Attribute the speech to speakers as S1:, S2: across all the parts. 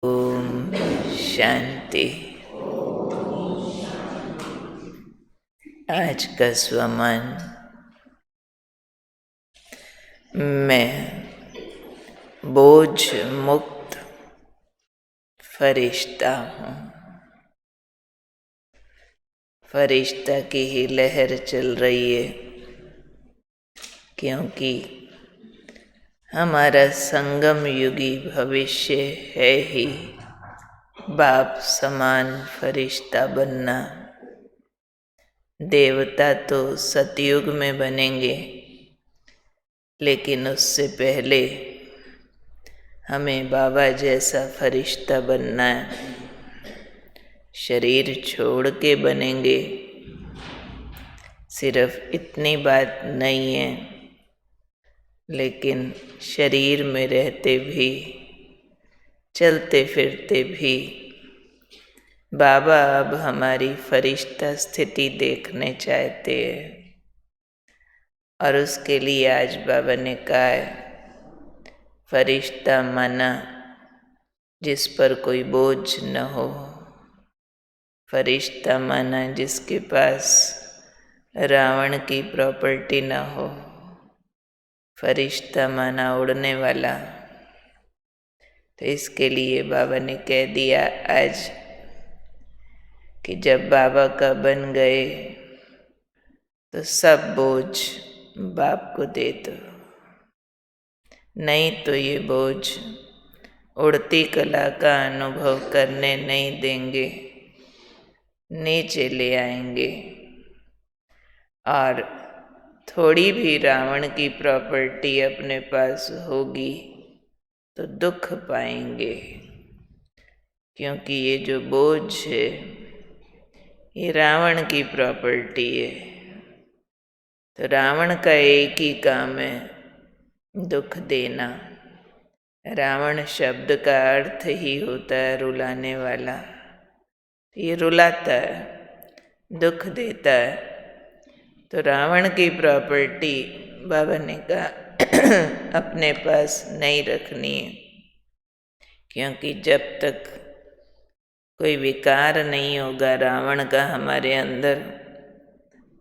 S1: ओम शांति। आज का स्वमन, मैं बोझ मुक्त फरिश्ता हूँ। फरिश्ता की ही लहर चल रही है, क्योंकि हमारा संगम युगी भविष्य है ही बाप समान फरिश्ता बनना। देवता तो सतयुग में बनेंगे, लेकिन उससे पहले हमें बाबा जैसा फरिश्ता बनना है। शरीर छोड़ के बनेंगे, सिर्फ इतनी बात नहीं है, लेकिन शरीर में रहते भी, चलते फिरते भी बाबा अब हमारी फरिश्ता स्थिति देखने चाहते हैं। और उसके लिए आज बाबा ने कहा है, फरिश्ता माना जिस पर कोई बोझ न हो। फरिश्ता माना जिसके पास रावण की प्रॉपर्टी न हो। फरिश्ता माना उड़ने वाला। तो इसके लिए बाबा ने कह दिया आज कि जब बाबा का बन गए तो सब बोझ बाप को दे दो, नहीं तो ये बोझ उड़ती कला का अनुभव करने नहीं देंगे, नीचे ले आएंगे। और थोड़ी भी रावण की प्रॉपर्टी अपने पास होगी तो दुख पाएंगे, क्योंकि ये जो बोझ है ये रावण की प्रॉपर्टी है। तो रावण का एक ही काम है, दुख देना। रावण शब्द का अर्थ ही होता है रुलाने वाला। ये रुलाता है, दुख देता है। तो रावण की प्रॉपर्टी बाबा ने कहा अपने पास नहीं रखनी है, क्योंकि जब तक कोई विकार नहीं होगा रावण का हमारे अंदर,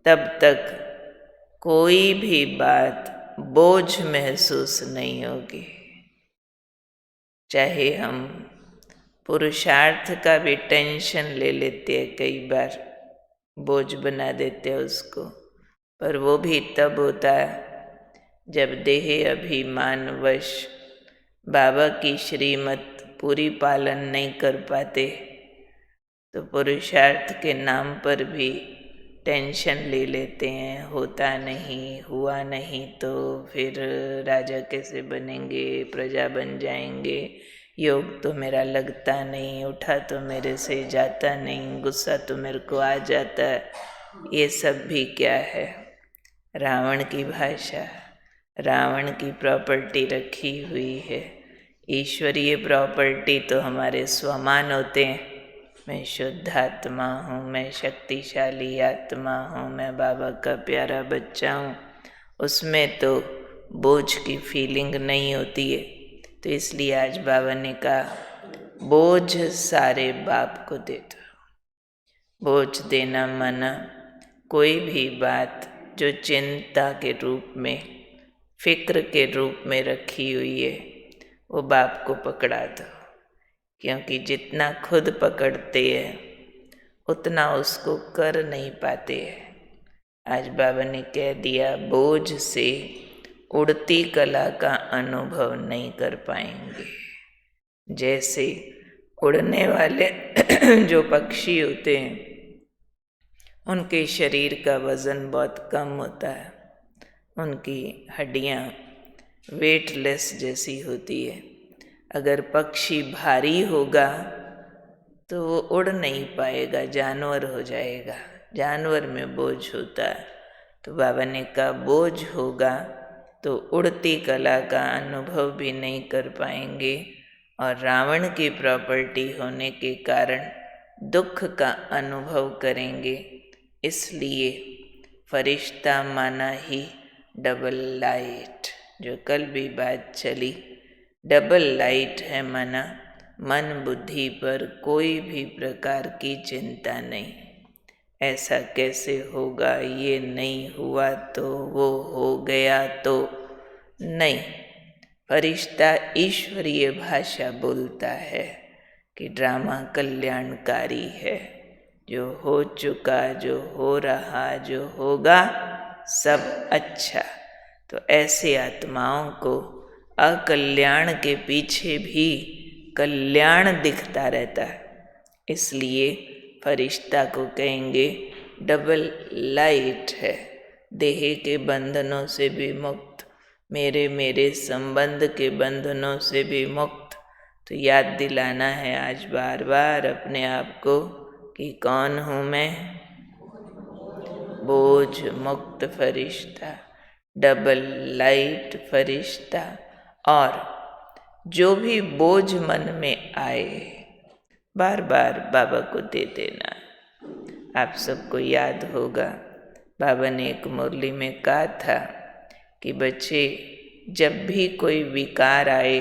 S1: तब तक कोई भी बात बोझ महसूस नहीं होगी। चाहे हम पुरुषार्थ का भी टेंशन ले लेते हैं, कई बार बोझ बना देते हैं उसको, पर वो भी तब होता है जब देह अभिमानवश बाबा की श्रीमत पूरी पालन नहीं कर पाते। तो पुरुषार्थ के नाम पर भी टेंशन ले लेते हैं, होता नहीं, हुआ नहीं तो फिर राजा कैसे बनेंगे, प्रजा बन जाएंगे, योग तो मेरा लगता नहीं, उठा तो मेरे से जाता नहीं, गुस्सा तो मेरे को आ जाता है। ये सब भी क्या है? रावण की भाषा, रावण की प्रॉपर्टी रखी हुई है। ईश्वरीय प्रॉपर्टी तो हमारे स्वमान होते हैं। मैं शुद्ध आत्मा हूँ, मैं शक्तिशाली आत्मा हूँ, मैं बाबा का प्यारा बच्चा हूँ। उसमें तो बोझ की फीलिंग नहीं होती है। तो इसलिए आज बाबा ने कहा बोझ सारे बाप को दे दो। बोझ देना माना कोई भी बात जो चिंता के रूप में, फिक्र के रूप में रखी हुई है, वो बाप को पकड़ा दो। क्योंकि जितना खुद पकड़ते हैं उतना उसको कर नहीं पाते हैं। आज बाबा ने कह दिया बोझ से उड़ती कला का अनुभव नहीं कर पाएंगे। जैसे उड़ने वाले जो पक्षी होते हैं, उनके शरीर का वज़न बहुत कम होता है, उनकी हड्डियाँ वेटलेस जैसी होती है। अगर पक्षी भारी होगा तो वो उड़ नहीं पाएगा, जानवर हो जाएगा। जानवर में बोझ होता है। तो बाबा ने कहा बोझ होगा तो उड़ती कला का अनुभव भी नहीं कर पाएंगे, और रावण की प्रॉपर्टी होने के कारण दुख का अनुभव करेंगे। इसलिए फरिश्ता माना ही डबल लाइट, जो कल भी बात चली, डबल लाइट है माना मन बुद्धि पर कोई भी प्रकार की चिंता नहीं। ऐसा कैसे होगा, ये नहीं हुआ तो वो हो गया तो नहीं। फरिश्ता ईश्वरीय भाषा बोलता है कि ड्रामा कल्याणकारी है। जो हो चुका, जो हो रहा, जो होगा, सब अच्छा। तो ऐसे आत्माओं को अकल्याण के पीछे भी कल्याण दिखता रहता है। इसलिए फरिश्ता को कहेंगे डबल लाइट है, देह के बंधनों से भी मुक्त, मेरे संबंध के बंधनों से भी मुक्त। तो याद दिलाना है आज बार बार अपने आप को कि कौन हूँ मैं? बोझ मुक्त फरिश्ता, डबल लाइट फरिश्ता। और जो भी बोझ मन में आए बार बार बाबा को दे देना। आप सबको याद होगा बाबा ने एक मुरली में कहा था कि बच्चे जब भी कोई विकार आए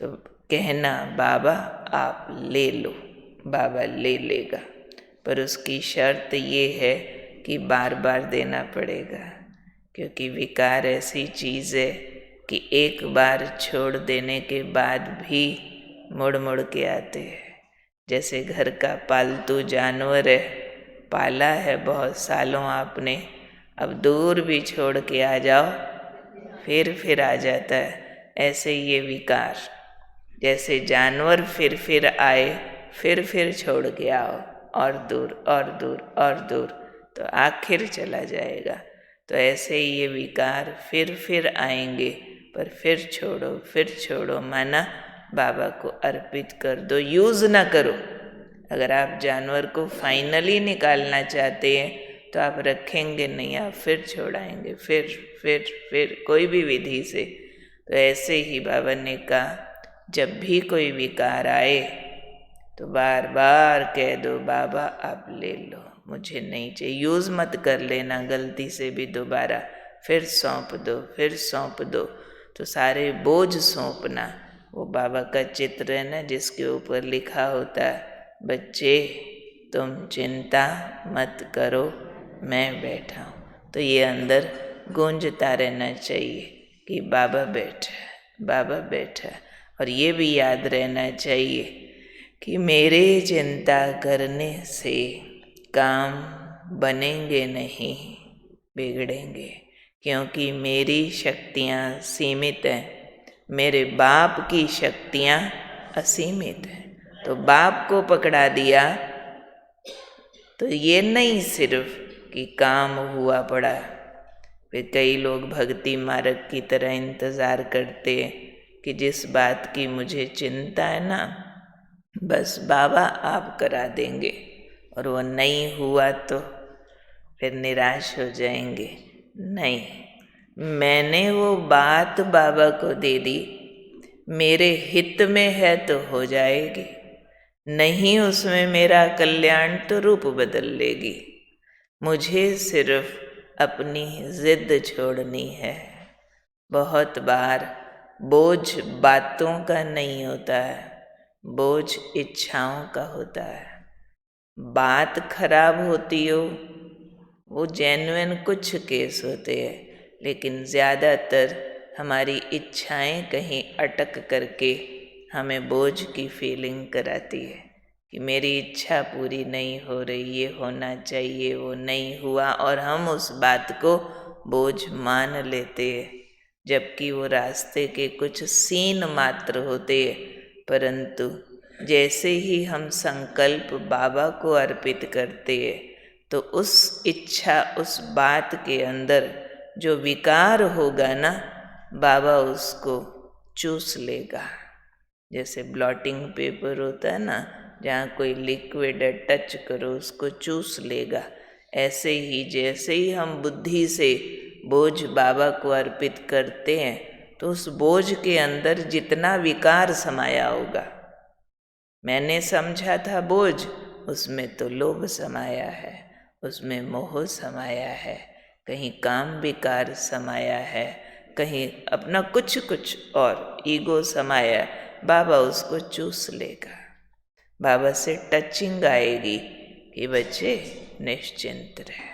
S1: तो कहना बाबा आप ले लो, बाबा ले लेगा। पर उसकी शर्त ये है कि बार बार देना पड़ेगा, क्योंकि विकार ऐसी चीज़ है कि एक बार छोड़ देने के बाद भी मुड़ मुड़ के आते हैं। जैसे घर का पालतू जानवर है, पाला है बहुत सालों आपने, अब दूर भी छोड़ के आ जाओ फिर आ जाता है। ऐसे ये विकार, जैसे जानवर फिर आए, फिर छोड़ के आओ और दूर और दूर और दूर, तो आखिर चला जाएगा। तो ऐसे ही ये विकार फिर आएंगे, पर फिर छोड़ो, माना बाबा को अर्पित कर दो, यूज़ ना करो। अगर आप जानवर को फाइनली निकालना चाहते हैं तो आप रखेंगे नहीं, आप फिर छोड़ाएंगे, फिर कोई भी विधि से। तो ऐसे ही बाबा ने कहा जब भी कोई विकार आए तो बार बार कह दो बाबा आप ले लो, मुझे नहीं चाहिए। यूज़ मत कर लेना गलती से भी दोबारा, फिर सौंप दो। तो सारे बोझ सौंपना। वो बाबा का चित्र है ना, जिसके ऊपर लिखा होता है बच्चे तुम चिंता मत करो, मैं बैठा हूँ। तो ये अंदर गूंजता रहना चाहिए कि बाबा बैठा। और ये भी याद रहना चाहिए कि मेरे चिंता करने से काम बनेंगे नहीं, बिगड़ेंगे, क्योंकि मेरी शक्तियाँ सीमित हैं, मेरे बाप की शक्तियाँ असीमित हैं। तो बाप को पकड़ा दिया तो ये नहीं सिर्फ कि काम हुआ पड़ा। फिर कई लोग भक्ति मार्ग की तरह इंतज़ार करते हैं कि जिस बात की मुझे चिंता है ना, बस बाबा आप करा देंगे, और वो नहीं हुआ तो फिर निराश हो जाएंगे। नहीं, मैंने वो बात बाबा को दे दी, मेरे हित में है तो हो जाएगी, नहीं उसमें मेरा कल्याण तो रूप बदल लेगी। मुझे सिर्फ अपनी जिद छोड़नी है। बहुत बार बोझ बातों का नहीं होता है, बोझ इच्छाओं का होता है। बात खराब होती हो वो जेन्युइन कुछ केस होते हैं, लेकिन ज़्यादातर हमारी इच्छाएं कहीं अटक करके हमें बोझ की फीलिंग कराती है कि मेरी इच्छा पूरी नहीं हो रही, ये होना चाहिए, वो नहीं हुआ, और हम उस बात को बोझ मान लेते हैं, जबकि वो रास्ते के कुछ सीन मात्र होते हैं। परंतु जैसे ही हम संकल्प बाबा को अर्पित करते हैं तो उस इच्छा, उस बात के अंदर जो विकार होगा ना, बाबा उसको चूस लेगा। जैसे ब्लॉटिंग पेपर होता है ना, जहाँ कोई लिक्विड है, टच करो उसको चूस लेगा। ऐसे ही जैसे ही हम बुद्धि से बोझ बाबा को अर्पित करते हैं तो उस बोझ के अंदर जितना विकार समाया होगा, मैंने समझा था बोझ, उसमें तो लोभ समाया है, उसमें मोह समाया है, कहीं काम विकार समाया है, कहीं अपना कुछ और ईगो समाया है। बाबा उसको चूस लेगा। बाबा से टचिंग आएगी कि बच्चे निश्चिंत रहे,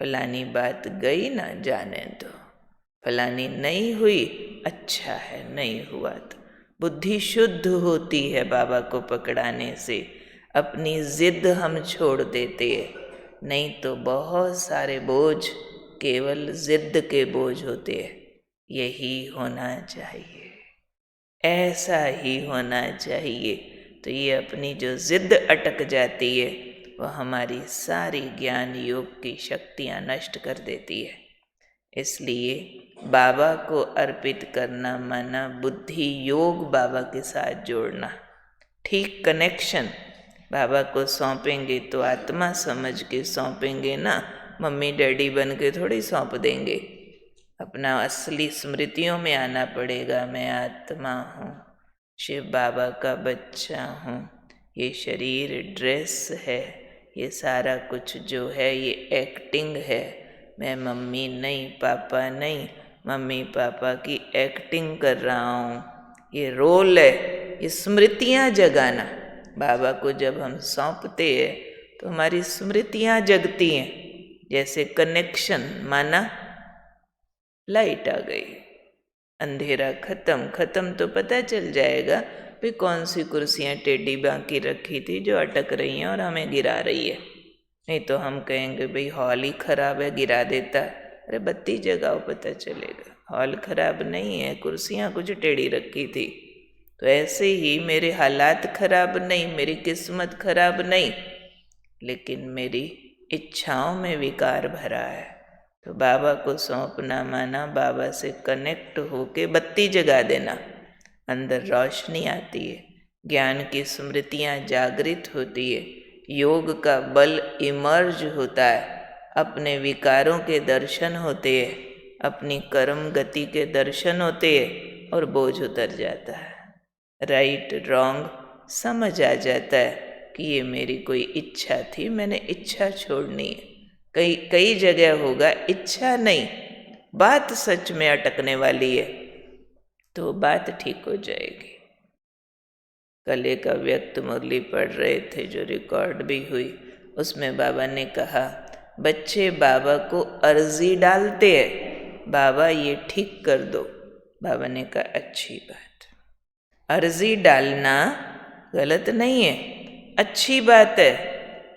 S1: फलानी बात गई ना जाने दो, फलानी नहीं हुई अच्छा है, नहीं हुआ तो। बुद्धि शुद्ध होती है बाबा को पकड़ाने से, अपनी जिद हम छोड़ देते हैं। नहीं तो बहुत सारे बोझ केवल जिद के बोझ होते हैं। यही होना चाहिए, ऐसा ही होना चाहिए। तो ये अपनी जो जिद अटक जाती है वह हमारी सारी ज्ञान योग की शक्तियाँ नष्ट कर देती है। इसलिए बाबा को अर्पित करना माना बुद्धि योग बाबा के साथ जोड़ना, ठीक कनेक्शन। बाबा को सौंपेंगे तो आत्मा समझ के सौंपेंगे ना, मम्मी डैडी बन के थोड़ी सौंप देंगे। अपना असली स्मृतियों में आना पड़ेगा। मैं आत्मा हूँ, शिव बाबा का बच्चा हूँ, ये शरीर ड्रेस है, ये सारा कुछ जो है ये एक्टिंग है। मैं मम्मी नहीं, पापा नहीं, मम्मी पापा की एक्टिंग कर रहा हूँ, ये रोल है। ये स्मृतियाँ जगाना, बाबा को जब हम सौंपते हैं तो हमारी स्मृतियाँ जगती हैं। जैसे कनेक्शन माना लाइट आ गई, अंधेरा खत्म तो पता चल जाएगा भाई कौन सी कुर्सियाँ टेढ़ी बांकी रखी थी जो अटक रही हैं और हमें गिरा रही है। नहीं तो हम कहेंगे भाई हॉल ही खराब है, गिरा देता। अरे बत्ती जगाओ पता चलेगा। हॉल खराब नहीं है, कुर्सियाँ कुछ टेढ़ी रखी थी। तो ऐसे ही मेरे हालात खराब नहीं, मेरी किस्मत खराब नहीं, लेकिन मेरी इच्छाओं में विकार भरा है। तो बाबा को सौंपना माना बाबा से कनेक्ट होके बत्ती जगा देना, अंदर रोशनी आती है, ज्ञान की स्मृतियाँ जागृत होती है, योग का बल इमर्ज होता है, अपने विकारों के दर्शन होते हैं, अपनी कर्म गति के दर्शन होते हैं और बोझ उतर जाता है। राइट रॉन्ग समझ आ जाता है कि ये मेरी कोई इच्छा थी, मैंने इच्छा छोड़नी है। कई कई जगह होगा इच्छा नहीं, बात सच में अटकने वाली है तो बात ठीक हो जाएगी। कल एक अव्यक्त मुरली पढ़ रहे थे जो रिकॉर्ड भी हुई, उसमें बाबा ने कहा बच्चे बाबा को अर्जी डालते हैं, बाबा ये ठीक कर दो। बाबा ने कहा अच्छी बात, अर्जी डालना गलत नहीं है, अच्छी बात है,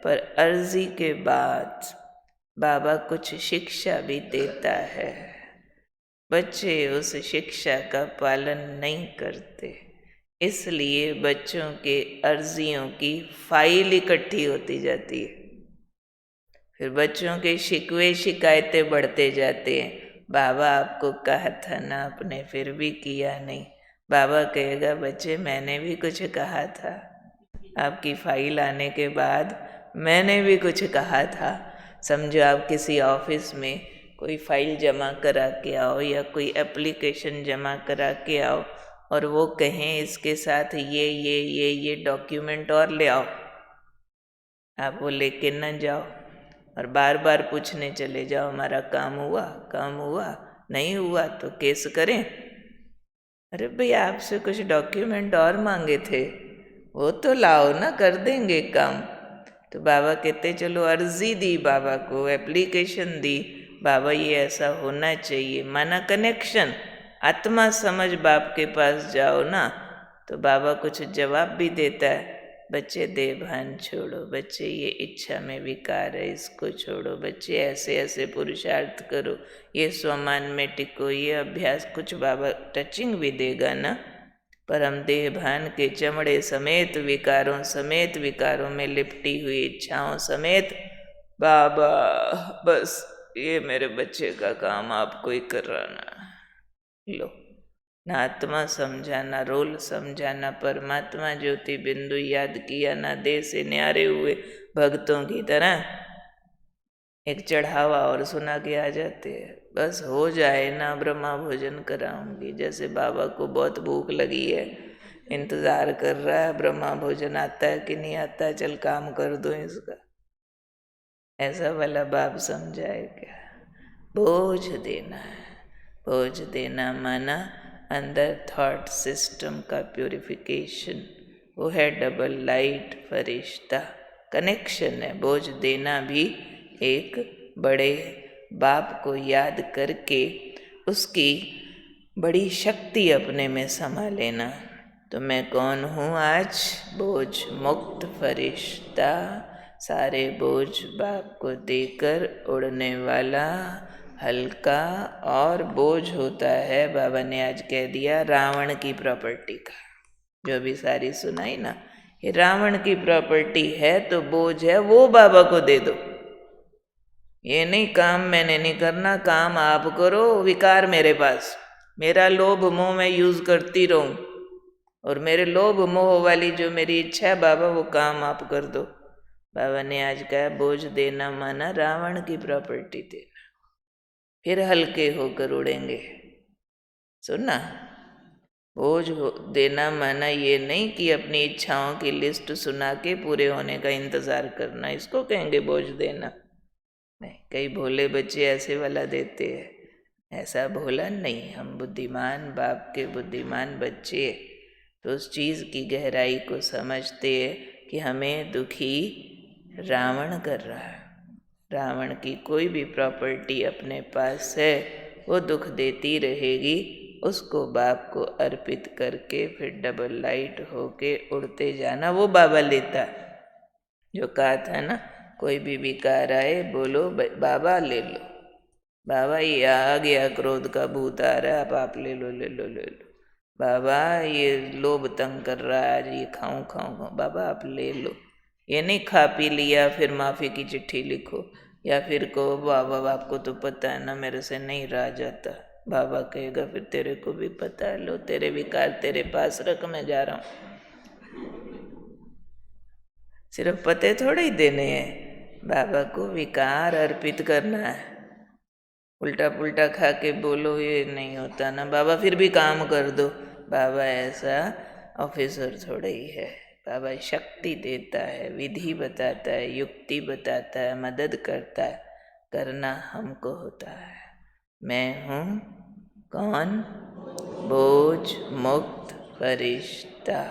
S1: पर अर्जी के बाद बाबा कुछ शिक्षा भी देता है। बच्चे उस शिक्षा का पालन नहीं करते, इसलिए बच्चों के अर्जियों की फाइल इकट्ठी होती जाती है। फिर बच्चों के शिकवे शिकायतें बढ़ते जाते हैं। बाबा आपको कहा था ना, आपने फिर भी किया नहीं। बाबा कहेगा बच्चे मैंने भी कुछ कहा था, आपकी फाइल आने के बाद मैंने भी कुछ कहा था। समझो आप किसी ऑफिस में कोई फाइल जमा करा के आओ या कोई एप्लीकेशन जमा करा के आओ और वो कहें इसके साथ ये डॉक्यूमेंट और ले आओ, आप वो लेके न जाओ और बार बार पूछने चले जाओ हमारा काम हुआ, नहीं हुआ तो केस करें। अरे भाई आपसे कुछ डॉक्यूमेंट और मांगे थे, वो तो लाओ ना, कर देंगे काम। तो बाबा कहते चलो अर्जी दी, बाबा को एप्लीकेशन दी, बाबा ये ऐसा होना चाहिए, माना कनेक्शन, आत्मा समझ बाप के पास जाओ ना, तो बाबा कुछ जवाब भी देता है। बच्चे देभान छोड़ो, बच्चे ये इच्छा में विकार है इसको छोड़ो, बच्चे ऐसे ऐसे पुरुषार्थ करो, ये स्वमान में टिको, ये अभ्यास, कुछ बाबा टचिंग भी देगा ना। पर हम देहभान के चमड़े समेत विकारों में लिपटी हुई इच्छाओं समेत, बाबा बस ये मेरे बच्चे का काम आपको ही कराना। लो, ना आत्मा समझा, ना रोल समझा, ना परमात्मा ज्योति बिंदु याद किया, ना देह से न्यारे हुए भक्तों की तरह एक चढ़ावा और सुना के आ जाते हैं। बस हो जाए ना ब्रह्मा भोजन कराऊंगी, जैसे बाबा को बहुत भूख लगी है, इंतजार कर रहा है ब्रह्मा भोजन आता है कि नहीं आता है, चल काम कर दो इसका, ऐसा वाला बाप समझाए क्या। बोझ देना है, बोझ देना माना अंदर थॉट सिस्टम का प्यूरिफिकेशन, वो है डबल लाइट फरिश्ता। कनेक्शन है। बोझ देना भी एक बड़े बाप को याद करके उसकी बड़ी शक्ति अपने में समा लेना। तो मैं कौन हूँ आज? बोझ मुक्त फरिश्ता, सारे बोझ बाप को देकर उड़ने वाला हल्का। और बोझ होता है, बाबा ने आज कह दिया, रावण की प्रॉपर्टी का। जो अभी सारी सुनाई ना, ये रावण की प्रॉपर्टी है, तो बोझ है वो बाबा को दे दो। ये नहीं काम मैंने नहीं करना, काम आप करो, विकार मेरे पास। मेरा लोभ मोह मैं यूज करती रहूं, और मेरे लोभ मोह वाली जो मेरी इच्छा है बाबा, वो काम आप कर दो। बाबा ने आज कहा बोझ देना माना रावण की प्रॉपर्टी देना, फिर हल्के होकर उड़ेंगे। सुनना, बोझ देना माना ये नहीं कि अपनी इच्छाओं की लिस्ट सुना के पूरे होने का इंतजार करना, इसको कहेंगे बोझ देना। नहीं, कई भोले बच्चे ऐसे वाला देते हैं, ऐसा भोला नहीं। हम बुद्धिमान बाप के बुद्धिमान बच्चे तो उस चीज़ की गहराई को समझते हैं कि हमें दुखी रावण कर रहा है। रावण की कोई भी प्रॉपर्टी अपने पास है, वो दुख देती रहेगी। उसको बाप को अर्पित करके फिर डबल लाइट होके उड़ते जाना, वो बाबा लेता। जो कहा था ना, कोई भी विकार आए बोलो बाबा ले लो, बाबा ये आ गया क्रोध का भूत आ रहा है, आप ले लो ले लो ले लो। बाबा ये लोभ तंग कर रहा है, आज ये खाऊं खाऊं, बाबा आप ले लो। ये नहीं खा पी लिया फिर माफ़ी की चिट्ठी लिखो, या फिर कहो बाबा आपको तो पता है ना मेरे से नहीं रहा जाता। बाबा कहेगा फिर तेरे को भी पता है, लो तेरे विकार तेरे पास रख, मैं जा रहा हूँ। सिर्फ पते थोड़े ही देने हैं, बाबा को विकार अर्पित करना है। उल्टा पुल्टा खा के बोलो ये नहीं होता ना बाबा, फिर भी काम कर दो। बाबा ऐसा ऑफिसर थोड़े ही है। बाबा शक्ति देता है, विधि बताता है, युक्ति बताता है, मदद करता है। करना हमको होता है। मैं हूँ कौन? बोझ मुक्त फरिश्ता।